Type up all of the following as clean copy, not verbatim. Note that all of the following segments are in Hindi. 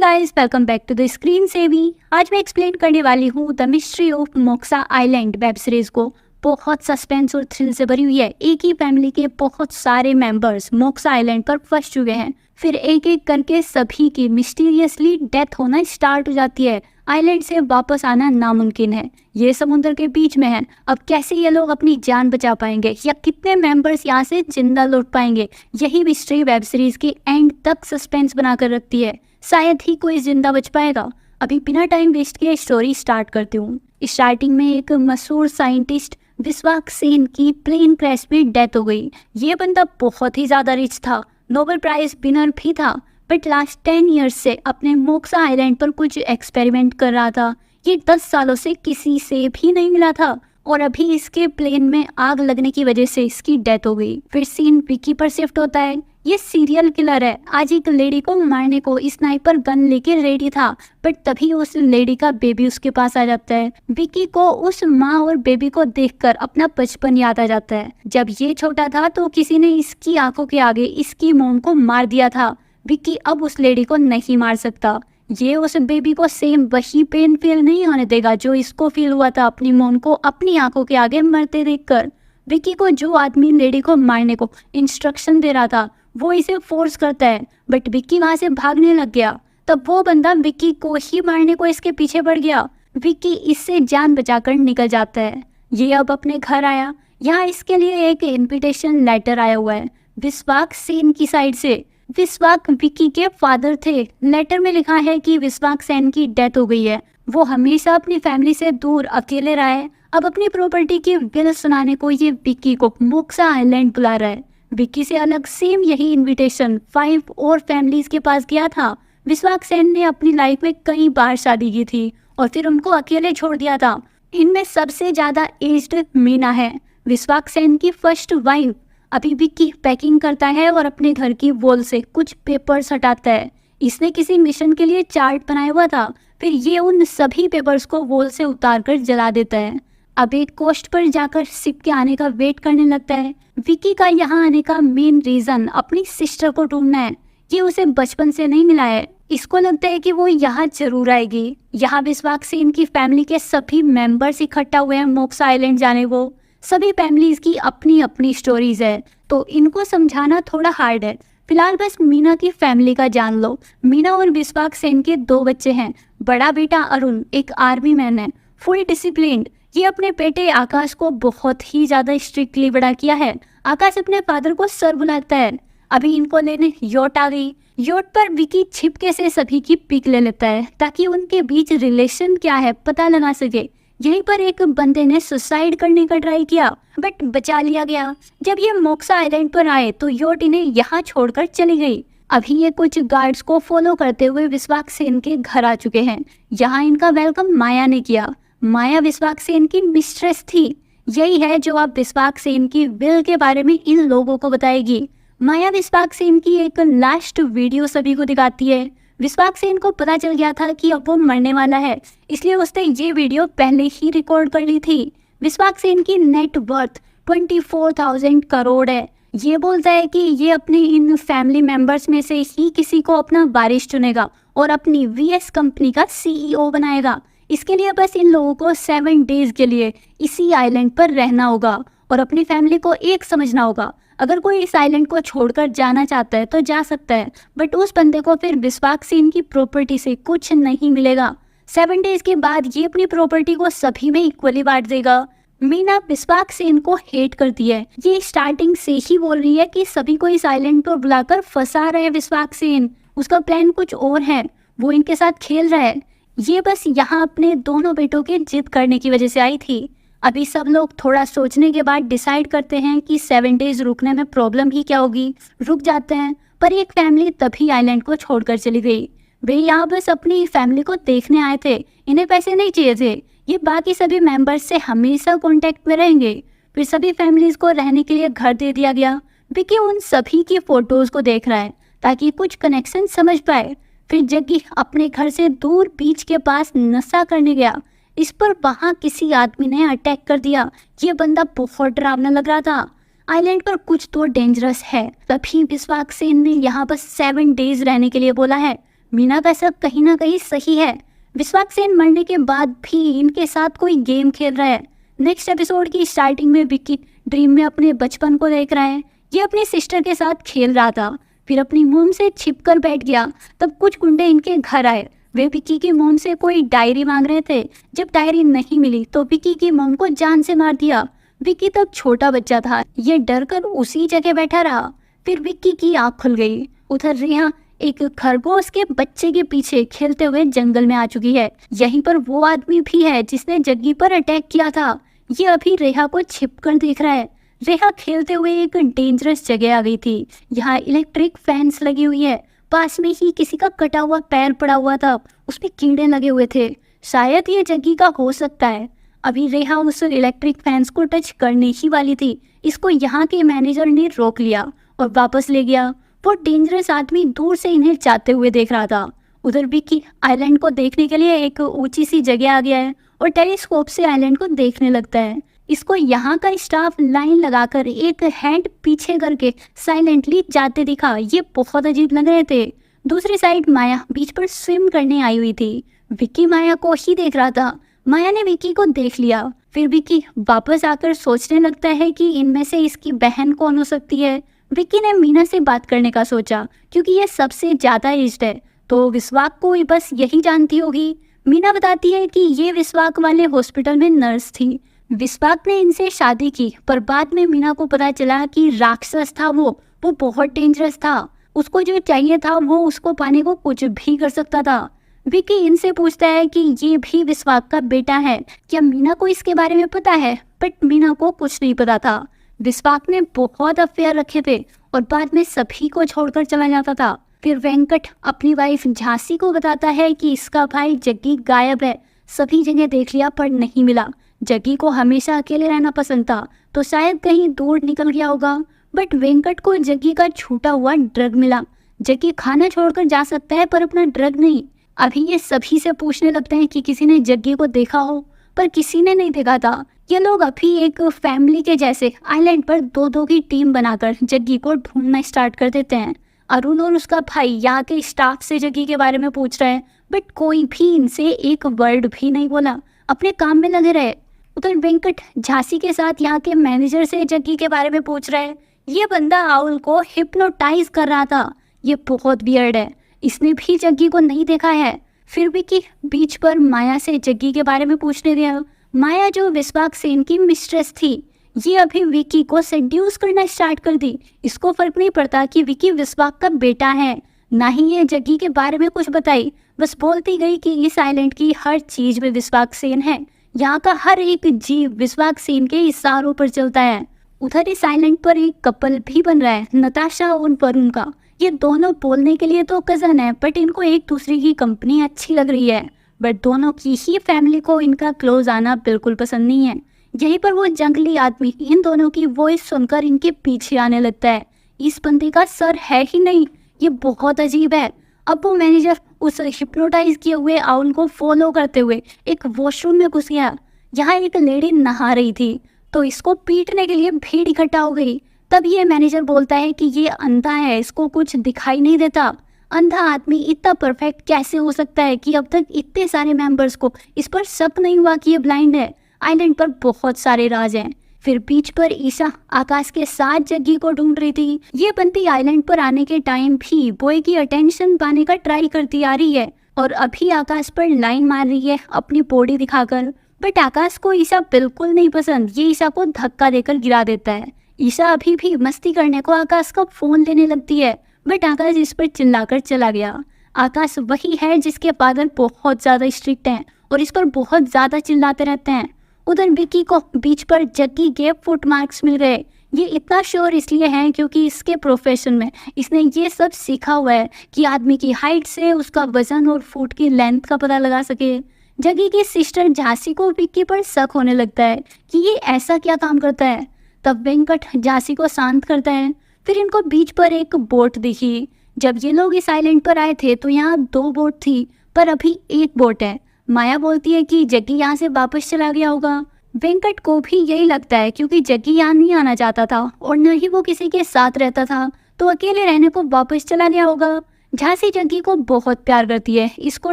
Guys, welcome back to the screen savvy. आज मैं एक्सप्लेन करने वाली हूँ the mystery of Moksha island web series को। बहुत सस्पेंस और थ्रिल से भरी हुई है। एक ही फैमिली के बहुत सारे मेंबर्स मोक्सा आइलैंड पर फंस चुके हैं। फिर एक एक करके सभी की मिस्टीरियसली डेथ होना स्टार्ट हो जाती है। आइलैंड से वापस आना नामुमकिन है। ये समुद्र के बीच में है। अब कैसे ये लोग अपनी जान बचा पाएंगे या कितने मेंबर्स यहाँ से जिंदा लौट पाएंगे, यही मिस्ट्री वेब सीरीज की एंड तक सस्पेंस बनाकर रखती है। शायद ही कोई जिंदा बच पाएगा। अभी बिना टाइम वेस्ट किए स्टोरी स्टार्ट करती हूँ। स्टार्टिंग में एक मशहूर साइंटिस्ट विश्वाक सेन की प्लेन क्रैश में डेथ हो गई। ये बंदा बहुत ही ज्यादा रिच था, नोबेल प्राइज विनर भी था, बट लास्ट 10 ईयर्स से अपने मोक्सा आइलैंड पर कुछ एक्सपेरिमेंट कर रहा था। ये 10 सालों से किसी से भी नहीं मिला था और अभी इसके प्लेन में आग लगने की वजह से इसकी डेथ हो गई। फिर सीन विकी पर शिफ्ट होता है। ये सीरियल किलर है। आज एक लेडी को मारने को स्नाइपर गन लेके रेडी था, बट तभी उस लेडी का बेबी उसके पास आ जाता है। विकी को उस माँ और बेबी को देखकर अपना बचपन याद आ जाता है। जब ये छोटा था तो किसी ने इसकी आंखों के आगे इसकी मॉम को मार दिया था। विकी अब उस लेडी को नहीं मार सकता। ये उस बेबी को सेम वही पेन फील नहीं होने देगा जो इसको फील हुआ था अपनी मॉम को अपनी आंखों के आगे मरते देखकर। विकी को जो आदमी लेडी को मारने को इंस्ट्रक्शन दे रहा था वो इसे फोर्स करता है, बट विक्की वहां से भागने लग गया। तब वो बंदा विक्की को ही मारने को इसके पीछे पड़ गया। विक्की इससे जान बचाकर निकल जाता है। ये अब अपने घर आया। यहाँ इसके लिए एक इनविटेशन लेटर आया हुआ है विश्वाक सेन की साइड से। विश्वाक विक्की के फादर थे। लेटर में लिखा है कि विश्वाक सेन की डेथ हो गई है। वो हमेशा अपनी फैमिली से दूर अकेले रहा है। अब अपनी प्रॉपर्टी की विल सुनाने को ये विक्की को मोक्सा आइलैंड बुला रहा है। विक्की से अलग सेम यही इनविटेशन 5 और फैमिलीज के पास गया था। विश्वाक सेन ने अपनी लाइफ में कई बार शादी की थी और फिर उनको अकेले छोड़ दिया था। इनमें सबसे ज्यादा एज्ड मीना है, विश्वाक सेन की फर्स्ट वाइफ। अभी विक्की पैकिंग करता है और अपने घर की वॉल से कुछ पेपर्स हटाता है। इसने किसी मिशन के लिए चार्ट बनाया हुआ था। फिर ये उन सभी पेपर्स को वॉल से उतार कर जला देता है। अब एक कोस्ट पर जाकर शिप के आने का वेट करने लगता है। विकी का यहाँ आने का मेन रीजन अपनी सिस्टर को ढूंढना है। ये उसे बचपन से नहीं मिला है। इसको लगता है कि वो यहाँ जरूर आएगी। यहाँ विश्वाक सेन की फैमिली के सभी मेंबर्स इकट्ठा हुए हैं मोक्सा आइलैंड जाने को। सभी फैमिलीज की अपनी अपनी स्टोरीज है, तो इनको समझाना थोड़ा हार्ड है। फिलहाल बस मीना की फैमिली का जान लो। मीना और विश्वाक सेन के 2 बच्चे हैं। बड़ा बेटा अरुण एक आर्मी मैन है, फुल डिसिप्लिन्ड। ये अपने बेटे आकाश को बहुत ही ज्यादा स्ट्रिक्टली बड़ा किया है। आकाश अपने फादर को सर बुलाता है। अभी इनको लेने योट आ गई। योट पर विकी छिपके से सभी की पिक ले लेता है ताकि उनके बीच रिलेशन क्या है पता लगा सके। यहीं पर एक बंदे ने सुसाइड करने का ट्राई किया, बट बचा लिया गया। जब ये मोक्सा आइलैंड पर आए तो योट इन्हें यहाँ छोड़कर चली गई। अभी ये कुछ गार्ड्स को फॉलो करते हुए विश्वाक सेन के घर आ चुके हैं। यहाँ इनका वेलकम माया ने किया। माया विश्वाक सेन की मिस्ट्रेस थी। यही है जो अब विश्वाक सेन की विल के बारे में इन लोगों को बताएगी। माया विश्वाक सेन की एक लास्ट वीडियो सभी को दिखाती है। विश्वाक सेन को पता चल गया था कि अब वो मरने वाला है, इसलिए उसने ये वीडियो पहले ही रिकॉर्ड कर ली थी। विश्वाक सेन की नेट वर्थ 24,000 करोड़ है। ये बोलता है कि ये अपने इन फैमिली मेंबर्स में से ही किसी को अपना वारिस चुनेगा और अपनी वीएस कंपनी का सीईओ बनाएगा। इसके लिए बस इन लोगों को 7 डेज के लिए इसी आइलैंड पर रहना होगा और अपनी फैमिली को एक समझना होगा। अगर कोई इस आइलैंड को छोड़कर जाना चाहता है तो जा सकता है, बट उस बंदे को फिर विश्वाक सेन की प्रॉपर्टी से कुछ नहीं मिलेगा। 7 डेज के बाद ये अपनी प्रॉपर्टी को सभी में इक्वली बांट देगा। मीना विश्वाक सेन को हेट करती है। ये स्टार्टिंग से ही बोल रही है कि सभी को इस आइलैंड पर बुलाकर फंसा रहे हैं विश्वाक सेन। उसका प्लान कुछ और है, वो इनके साथ खेल रहा है। ये बस यहाँ अपने दोनों बेटों के जिद करने की वजह से आई थी। अभी सब लोग थोड़ा सोचने के बाद डिसाइड करते हैं कि 7 डेज रुकने में प्रॉब्लम ही क्या होगी। रुक जाते हैं, पर एक फैमिली तभी आइलैंड को छोड़कर चली गई। वे यहाँ बस अपनी फैमिली को देखने आए थे, इन्हें पैसे नहीं चाहिए थे। ये बाकी सभी मेंबर्स से हमेशा कांटेक्ट में रहेंगे। फिर सभी फैमिलीज को रहने के लिए घर दे दिया गया। विकी उन सभी की फोटोज को देख रहा है ताकि कुछ कनेक्शन समझ पाए। फिर जग्गी अपने घर से दूर बीच के पास नशा करने गया। इस पर वहां किसी आदमी ने अटैक कर दिया। ये बंदा बहुत डरावना लग रहा था। आइलैंड पर कुछ तो डेंजरस है। तभी विश्वाक सेन ने यहाँ बस 7 डेज रहने के लिए बोला है। मीना का शक कहीं ना कहीं सही है। विश्वास सेन मरने के बाद भी इनके साथ कोई गेम खेल रहा है। नेक्स्ट एपिसोड की स्टार्टिंग में विक्की ड्रीम में अपने बचपन को देख रहा है। ये अपनी सिस्टर के साथ खेल रहा था, फिर अपनी मोम से छिपकर बैठ गया। तब कुछ गुंडे इनके घर आए। वे विक्की की मोम से कोई डायरी मांग रहे थे। जब डायरी नहीं मिली तो विक्की की मोम को जान से मार दिया। विक्की तब छोटा बच्चा था, ये डर कर उसी जगह बैठा रहा। फिर विक्की की आँख खुल गई। उधर रेहा एक खरगोश के बच्चे के पीछे खेलते हुए जंगल में आ चुकी है। यहीं पर वो आदमी भी है जिसने जग्गी पर अटैक किया था। ये अभी रेहा को छिपकर देख रहा है। रेहा खेलते हुए एक डेंजरस जगह आ गई थी। यहाँ इलेक्ट्रिक फैंस लगी हुई है। पास में ही किसी का कटा हुआ पैर पड़ा हुआ था, उसमें कीड़े लगे हुए थे। शायद ये जग्गी का हो सकता है। अभी रेहा उस इलेक्ट्रिक फैंस को टच करने ही वाली थी। इसको यहाँ के मैनेजर ने रोक लिया और वापस ले गया। वो डेंजरस आदमी दूर से इन्हें जाते हुए देख रहा था। उधर विक्की आइलैंड को देखने के लिए एक ऊंची सी जगह आ गया है और टेलीस्कोप से आइलैंड को देखने लगता है। इसको यहाँ का स्टाफ लाइन लगाकर एक हैंड पीछे करके साइलेंटली जाते दिखा। ये बहुत अजीब लग रहे थे। दूसरी साइड माया बीच पर स्विम करने आई हुई थी। विक्की माया को ही देख रहा था। माया ने विक्की को देख लिया। फिर विक्की वापस आकर सोचने लगता है कि इनमें से इसकी बहन कौन हो सकती है। विक्की ने मीना से बात करने का सोचा, क्योंकि ये सबसे ज्यादा एज्ड है, तो विश्वाक को बस यही जानती होगी। मीना बताती है कि ये विश्वाक वाले हॉस्पिटल में नर्स थी। विश्वाक ने इनसे शादी की, पर बाद में मीना को पता चला कि राक्षस था वो बहुत डेंजरस था। उसको जो चाहिए था वो उसको पाने को कुछ भी कर सकता था। विक्की इनसे पूछता है कि ये भी विश्वाक का बेटा है, क्या मीना को इसके बारे में पता है? बट मीना को कुछ नहीं पता था। विश्वाक ने बहुत अफेयर रखे थे और बाद में सभी को छोड़कर चला जाता था। फिर वेंकट अपनी वाइफ झांसी को बताता है कि इसका भाई जग्गी गायब है। सभी जगह देख लिया पर नहीं मिला। जग्गी को हमेशा अकेले रहना पसंद था, तो शायद कहीं दूर निकल गया होगा। बट वेंकट को जग्गी का छूटा हुआ ड्रग मिला। जग्गी खाना छोड़कर जा सकता है पर अपना ड्रग नहीं। अभी ये सभी से पूछने लगते हैं कि किसी ने जग्गी को देखा हो, पर किसी ने नहीं देखा था। ये लोग अभी एक फैमिली के जैसे आइलैंड पर दो दो की टीम बनाकर जग्गी को ढूंढना स्टार्ट कर देते हैं। अरुण और उसका भाई यहाँ के स्टाफ से जग्गी के बारे में पूछ रहे हैं, बट कोई भी इनसे एक वर्ड भी नहीं बोला, अपने काम में लगे रहे। उधर वेंकट झांसी के साथ यहाँ के मैनेजर से जग्गी के बारे में पूछ रहे हैं। ये बंदा आउल को हिप्नोटाइज कर रहा था। ये बहुत वियर्ड है, इसने भी जग्गी को नहीं देखा है। फिर भी कि बीच पर माया से जग्गी के बारे में पूछने दिया। माया जो विश्वाक सेन की मिस्ट्रेस थी, ये अभी विक्की को सेड्यूस करना स्टार्ट कर दी। इसको फर्क नहीं पड़ता कि विक्की विश्वाक का बेटा है। ना ही ये जग्गी के बारे में कुछ बताई, बस बोलती गई कि इस आइलैंड की हर चीज में विश्वाक सेन है। यहाँ का हर एक जीव विश्वाक सेन के इशारों पर चलता है। उधर इस आइलैंड पर एक कपल भी बन रहा है, नताशा और वरुण का। ये दोनों बोलने के लिए तो कजन है, बट इनको एक दूसरे की कंपनी अच्छी लग रही है। बट दोनों की ही फैमिली को इनका क्लोज आना बिल्कुल पसंद नहीं है। यहीं पर वो जंगली आदमी इन दोनों की वॉइस सुनकर इनके पीछे आने लगता है। इस बंदे का सर है ही नहीं, ये बहुत अजीब है। अब वो मैनेजर उस हिप्नोटाइज किए हुए आउल को फॉलो करते हुए एक वॉशरूम में घुस गया। यहाँ एक लेडी नहा रही थी, तो इसको पीटने के लिए भीड़ इकट्ठा हो गई। तब ये मैनेजर बोलता है कि ये अंधा है, इसको कुछ दिखाई नहीं देता। अंधा आदमी इतना परफेक्ट कैसे हो सकता है कि अब तक इतने सारे मेंबर्स को इस पर शक नहीं हुआ कि ये ब्लाइंड है। आइलैंड पर बहुत सारे राज हैं। फिर बीच पर ईशा आकाश के साथ जग्गी को ढूंढ रही थी। ये बंदी आइलैंड पर आने के टाइम भी बॉय की अटेंशन पाने का ट्राई करती आ रही है और अभी आकाश पर लाइन मार रही है अपनी बॉडी दिखाकर। बट आकाश को ईशा बिल्कुल नहीं पसंद। ये ईशा को धक्का देकर गिरा देता है। ईशा अभी भी मस्ती करने को आकाश का फोन लेने लगती है, बट आकाश इस पर चिल्लाकर चला गया। आकाश वही है जिसके फादर बहुत ज्यादा स्ट्रिक्ट हैं और इस पर बहुत ज्यादा चिल्लाते रहते हैं। उधर विक्की को बीच पर जग्गी के फुट मार्क्स मिल रहे। ये इतना श्योर इसलिए है क्योंकि इसके प्रोफेशन में इसने ये सब सीखा हुआ है कि आदमी की हाइट से उसका वजन और फुट की लेंथ का पता लगा सके। जग्गी की सिस्टर झांसी को विक्की पर शक होने लगता है कि ये ऐसा क्या काम करता है। तब वेंकट झांसी को शांत करता है। फिर इनको बीच पर एक बोट दिखी। जब ये लोग इस आइलैंड पर आए थे तो यहाँ 2 बोट थी, पर अभी 1 बोट है। माया बोलती है कि जग्गी यहाँ से वापस चला गया होगा। वेंकट को भी यही लगता है क्योंकि जग्गी यहाँ नहीं आना चाहता था और न ही वो किसी के साथ रहता था, तो अकेले रहने को वापस चला गया होगा। झांसी जग्गी को बहुत प्यार करती है। इसको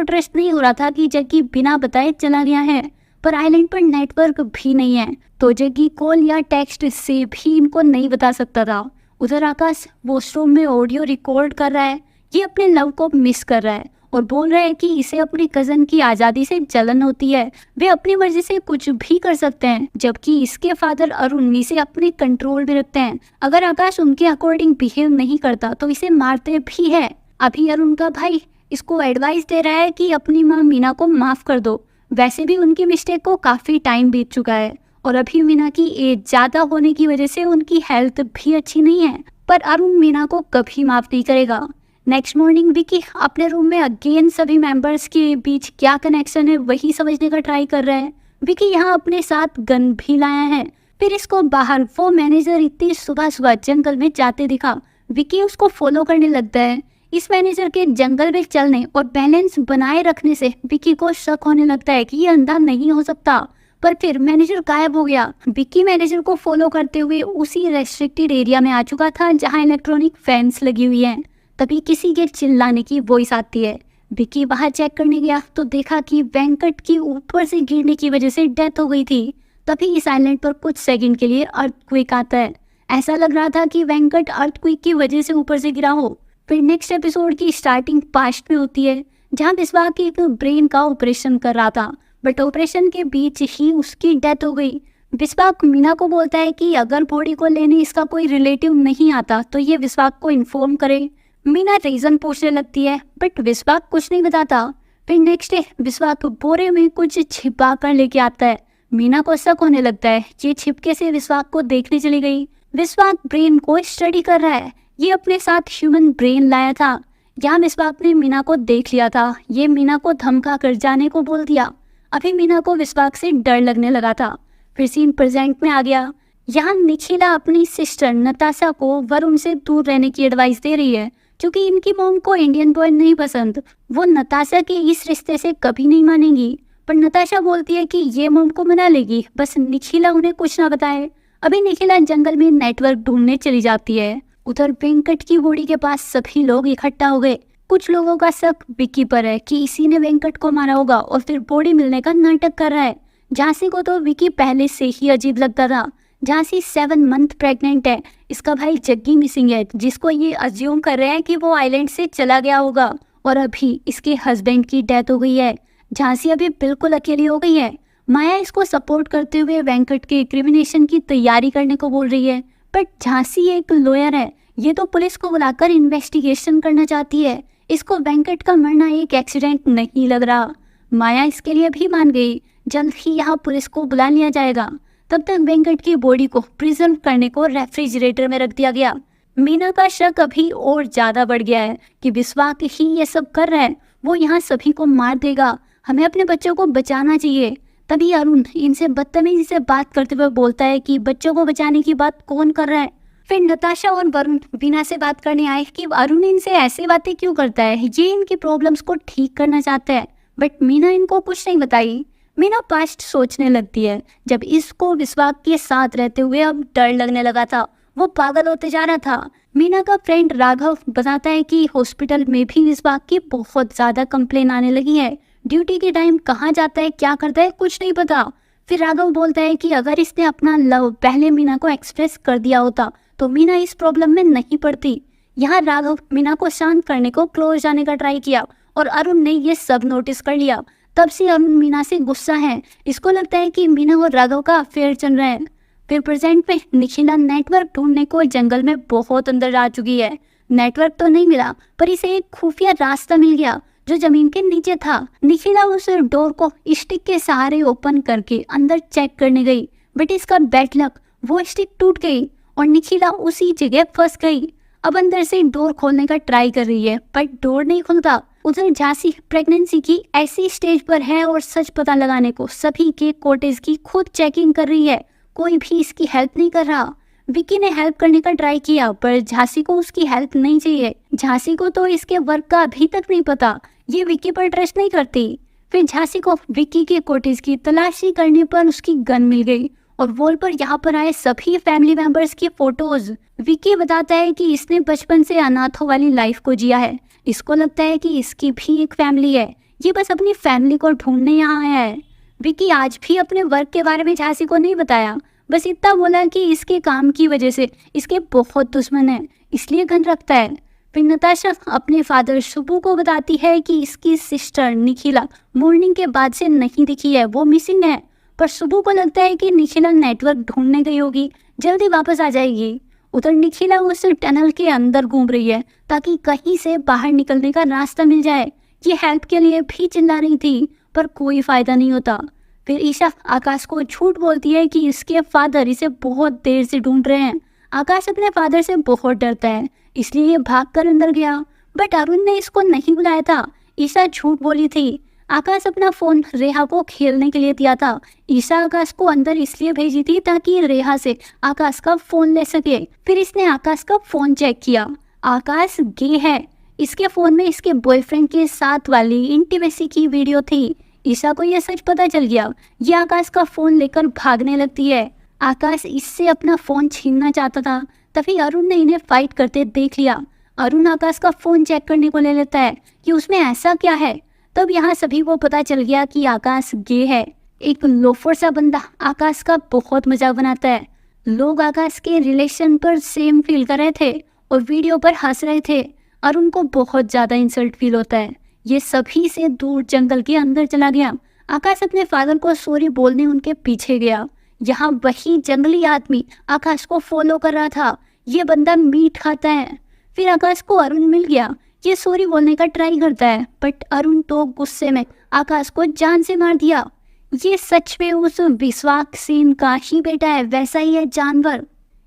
ट्रस्ट नहीं हो रहा था कि जग्गी बिना बताए चला गया है, पर आइलैंड पर नेटवर्क भी नहीं है, तो जग्गी कॉल या टेक्स्ट से भी इनको नहीं बता सकता था। उधर आकाश वॉशरूम में ऑडियो रिकॉर्ड कर रहा है। ये अपने लव को मिस कर रहा है और बोल रहा है कि इसे अपने कजन की आज़ादी से जलन होती है, वे अपनी मर्जी से कुछ भी कर सकते हैं, जबकि इसके फादर अरुण इसे अपने कंट्रोल में रखते हैं। अगर आकाश उनके अकॉर्डिंग बिहेव नहीं करता तो इसे मारते भी है। अभी अरुण का भाई इसको एडवाइस दे रहा है कि अपनी माँ मीना को माफ कर दो। वैसे भी उनकी मिस्टेक को काफी टाइम बीत चुका है और अभी मीना की एज ज्यादा होने की वजह से उनकी हेल्थ भी अच्छी नहीं है, पर अरुण मीना को कभी माफ नहीं करेगा। नेक्स्ट मॉर्निंग विकी अपने रूम में अगेन सभी मेंबर्स के बीच क्या कनेक्शन है वही समझने का ट्राई कर रहा है। विकी यहाँ अपने साथ गन भी लाया है। फिर इसको बाहर वो मैनेजर इतनी सुबह सुबह जंगल में जाते दिखा। विकी उसको फॉलो करने लगता है। इस मैनेजर के जंगल में चलने और बैलेंस बनाए रखने से विकी को शक होने लगता है कि ये अंधा नहीं हो सकता, पर फिर मैनेजर गायब हो गया। विकी मैनेजर को फॉलो करते हुए उसी रेस्ट्रिक्टेड एरिया में आ चुका था जहाँ इलेक्ट्रॉनिक फैंस लगी हुई है। तभी किसी के चिल्लाने की वॉइस आती है। विकी वहां चेक करने गया तो देखा कि वेंकट की ऊपर से गिरने की वजह से डेथ हो गई थी। तभी इस आइलैंड पर कुछ सेकंड के लिए अर्थक्वेक आता है। ऐसा लग रहा था कि वेंकट अर्थक्वेक की वजह से ऊपर से गिरा हो। फिर नेक्स्ट एपिसोड की स्टार्टिंग पास्ट में होती है जहाँ विश्वास एक ब्रेन का ऑपरेशन कर रहा था, बट ऑपरेशन के बीच ही उसकी डेथ हो गई। विश्वास मीना को बोलता है कि अगर बॉडी को लेने इसका कोई रिलेटिव नहीं आता तो ये विश्वास को इन्फॉर्म करे। मीना रीजन पूछने लगती है बट विश्वास कुछ नहीं बताता। फिर नेक्स्ट डे विश्वास बोरे में कुछ छिपा कर लेके आता है। मीना को शक होने लगता है। ये छिपके से विश्वास को देखने चली गई। विश्वास ब्रेन को स्टडी कर रहा है। ये अपने साथ ह्यूमन ब्रेन लाया था। यहाँ विश्वास ने मीना को देख लिया था। ये मीना को धमका कर जाने को बोल दिया। अभी मीना को विश्वास से डर लगने लगा था। फिर सीन प्रेजेंट में आ गया। यहाँ निखिला अपनी सिस्टर नताशा को वरुण से दूर रहने की एडवाइस दे रही है क्योंकि इनकी मॉम को इंडियन बॉय नहीं पसंद। वो नताशा के इस रिश्ते से कभी नहीं मानेंगी, पर नताशा बोलती है कि ये मॉम को मना लेगी, बस निखिला उन्हें कुछ ना बताए। अभी निखिला जंगल में नेटवर्क ढूंढने चली जाती है। उधर वेंकट की बॉडी के पास सभी लोग इकट्ठा हो गए। कुछ लोगों का शक विक्की पर है कि इसी ने वेंकट को मारा होगा और फिर बॉडी मिलने का नाटक कर रहा है। झांसी को तो विक्की पहले से ही अजीब लगता था। झांसी 7 मंथ प्रेग्नेंट है। इसका भाई जग्गी मिसिंग है, जिसको ये अज्यूम कर रहे हैं कि वो आइलैंड से चला गया होगा और अभी इसके हस्बैंड की डेथ हो गई है। झांसी अभी बिल्कुल अकेली हो गई है। माया इसको सपोर्ट करते हुए वेंकट के क्रिमिनेशन की तैयारी करने को बोल रही है, बट झांसी एक लॉयर है। ये तो पुलिस को बुलाकर इन्वेस्टिगेशन करना चाहती है। इसको वेंकट का मरना एक एक्सीडेंट नहीं लग रहा। माया इसके लिए भी मान गई। जल्द ही यहाँ पुलिस को बुला लिया जाएगा। तब तक वेंकट की बॉडी को प्रिजर्व करने को रेफ्रिजरेटर में रख दिया गया। मीना का शक अभी और ज्यादा बढ़ गया है कि विश्वास ही ये सब कर रहा है। वो यहाँ सभी को मार देगा। हमें अपने बच्चों को बचाना चाहिए। तभी अरुण इनसे बदतमीजी से बात करते हुए बोलता है कि बच्चों को बचाने की बात कौन कर रहा है। फिर नताशा और वरुण मीना से बात करने आए कि अरुण इनसे ऐसी बातें क्यों करता है, ये इनकी प्रॉब्लम्स को ठीक करना चाहता है, बट मीना इनको कुछ नहीं बताई। मीना पास्ट सोचने लगती है जब इसको विश्वास के साथ रहते हुए अब डर लगने लगा था। वो पागल होते जा रहा था। मीना का फ्रेंड राघव बताता है कि हॉस्पिटल में भी विश्वास की बहुत ज्यादा कंप्लेन आने लगी है। ड्यूटी के टाइम कहाँ जाता है, क्या करता है, कुछ नहीं पता। फिर राघव बोलता है कि अगर इसने अपना लव पहले मीना को एक्सप्रेस कर दिया होता तो मीना इस प्रॉब्लम में नहीं पड़ती। यहाँ राघव मीना को शांत करने को क्लोज जाने का ट्राई किया और अरुण ने ये सब नोटिस कर लिया। तब से अरुण मीना से गुस्सा है। इसको लगता है कि मीना और राघव का अफेयर चल रहा है। फिर प्रेजेंट में निखिला नेटवर्क ढूंढने को जंगल में बहुत अंदर जा चुकी है। नेटवर्क तो नहीं मिला, पर इसे एक खुफिया रास्ता मिल गया जो जमीन के नीचे था। निखिला उस डोर को स्टिक के सहारे ओपन करके अंदर चेक करने गई, बट इसका बैड लक, वो स्टिक टूट गई और निखिला उसी जगह फंस गई। अब अंदर से डोर खोलने का ट्राई कर रही है, पर डोर नहीं खुलता। उधर झांसी प्रेगनेंसी की ऐसी स्टेज पर है और सच पता लगाने को सभी के कॉटेज की खुद चेकिंग कर रही है। कोई भी इसकी हेल्प नहीं कर रहा। विक्की ने हेल्प करने का ट्राई किया, पर झांसी को उसकी हेल्प नहीं चाहिए। झांसी को तो इसके वर्क का अभी तक नहीं पता। ये विक्की पर ट्रस्ट नहीं करती। फिर झांसी को विक्की के कॉटेज की तलाशी करने पर उसकी गन मिल गई और वॉल पर यहाँ पर आए सभी फैमिली मेंबर्स की फोटोज। विक्की बताता है कि इसने बचपन से अनाथों वाली लाइफ को जिया है, इसको लगता है कि इसकी भी एक फैमिली है, ये बस अपनी फैमिली को ढूंढने यहाँ आया है। विकी आज भी अपने वर्क के बारे में झांसी को नहीं बताया, बस इतना बोला कि इसके काम की वजह से इसके बहुत दुश्मन है, इसलिए गन रखता है। फिर नताशा अपने फादर शुभू को बताती है कि इसकी सिस्टर निखिला मॉर्निंग के बाद से नहीं दिखी है, वो मिसिंग है। पर शुभू को लगता है कि निखिला नेटवर्क ढूंढने गई होगी, जल्दी वापस आ जाएगी। उधर निखिला उस टनल के अंदर घूम रही है ताकि कहीं से बाहर निकलने का रास्ता मिल जाए। ये हेल्प के लिए भी चिल्ला रही थी पर कोई फायदा नहीं होता। फिर ईशा आकाश को झूठ बोलती है कि इसके फादर इसे बहुत देर से ढूंढ रहे हैं। आकाश अपने फादर से बहुत डरता है, इसलिए ये भागकर अंदर गया, बट अरुण ने इसको नहीं बुलाया था। ईशा झूठ बोली थी। आकाश अपना फोन रेहा को खेलने के लिए दिया था। ईशा आकाश को अंदर इसलिए भेजी थी ताकि रेहा से आकाश का फोन ले सके। फिर इसने आकाश का फोन चेक किया, आकाश गे है। इसके फोन में इसके बॉयफ्रेंड के साथ वाली इंटीमेसी की वीडियो थी। ईशा को यह सच पता चल गया, ये आकाश का फोन लेकर भागने लगती है। आकाश इससे अपना फोन छीनना चाहता था, तभी अरुण ने इन्हें फाइट करते देख लिया। अरुण आकाश का फोन चेक करने को ले लेता है कि उसमें ऐसा क्या है। तब यहाँ सभी को पता चल गया कि आकाश गे है। एक लोफर सा बंदा आकाश का बहुत मजाक बनाता है। लोग आकाश के रिलेशन पर सेम फील कर रहे थे और वीडियो पर हंस रहे थे। अरुण को बहुत ज्यादा इंसल्ट फील होता है। ये सभी से दूर जंगल के अंदर चला गया। आकाश अपने फादर को सॉरी बोलने उनके पीछे गया। यहाँ वही जंगली आदमी आकाश को फॉलो कर रहा था। ये बंदा मीट खाता है। फिर आकाश को अरुण मिल गया। ये सॉरी बोलने का ट्राई करता है, बट अरुण तो गुस्से में आकाश को जान से मार दिया। ये सच में उस विश्वास सेन का ही बेटा है, वैसा ही है जानवर।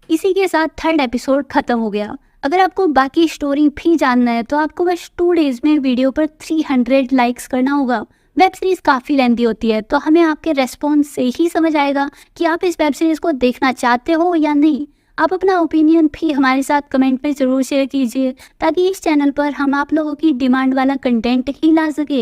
इसी के साथ 3rd एपिसोड खत्म हो गया। अगर आपको बाकी स्टोरी भी जानना है तो आपको बस 2 डेज में वीडियो पर 300 लाइक्स करना होगा। वेब सीरीज काफ़ी लेंथी होती है, तो हमें आपके रेस्पॉन्स से ही समझ आएगा कि आप इस वेब सीरीज को देखना चाहते हो या नहीं। आप अपना ओपिनियन भी हमारे साथ कमेंट में ज़रूर शेयर कीजिए, ताकि इस चैनल पर हम आप लोगों की डिमांड वाला कंटेंट ही ला सके।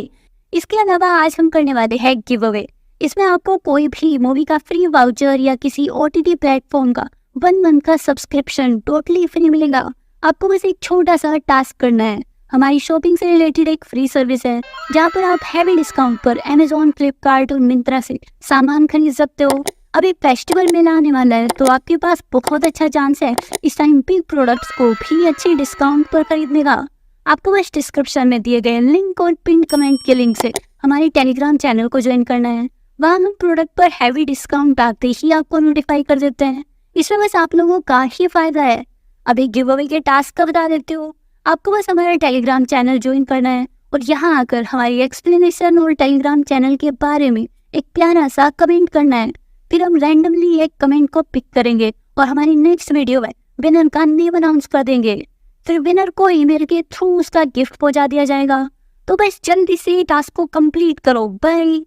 इसके अलावा आज हम करने वाले हैं गिव अवे। इसमें आपको कोई भी मूवी का फ्री वाउचर या किसी OTT प्लेटफॉर्म का 1 मंथ का सब्सक्रिप्शन टोटली फ्री मिलेगा। आपको बस एक छोटा सा टास्क करना है। हमारी शॉपिंग से रिलेटेड एक फ्री सर्विस है, जहाँ पर आप हैवी डिस्काउंट पर Amazon, फ्लिपकार्ट और मिंत्रा से सामान खरीद सकते हो। अभी फेस्टिवल मेला आने वाला है, तो आपके पास बहुत अच्छा चांस है इस टाइम बिग प्रोडक्ट्स को भी अच्छी डिस्काउंट पर खरीदने का। आपको बस डिस्क्रिप्शन में दिए गए लिंक और पिन कमेंट के लिंक से हमारे टेलीग्राम चैनल को ज्वाइन करना है। वहाँ हम प्रोडक्ट पर हैवी डिस्काउंट आते ही आपको नोटिफाई कर देते हैं। इसमें बस आप लोगों का ही फायदा है। अभी गिव अवे के टास्क का बता देते हो। आपको बस हमारा टेलीग्राम चैनल ज्वाइन करना है और यहाँ आकर हमारी एक्सप्लेनेशन और टेलीग्राम चैनल के बारे में एक प्यारा सा कमेंट करना है। फिर हम रैंडमली एक कमेंट को पिक करेंगे और हमारी नेक्स्ट वीडियो में विनर का नेम अनाउंस कर देंगे। फिर विनर को ईमेल के थ्रू उसका गिफ्ट पहुंचा दिया जाएगा। तो बस जल्दी से टास्क को कंप्लीट करो। बाय।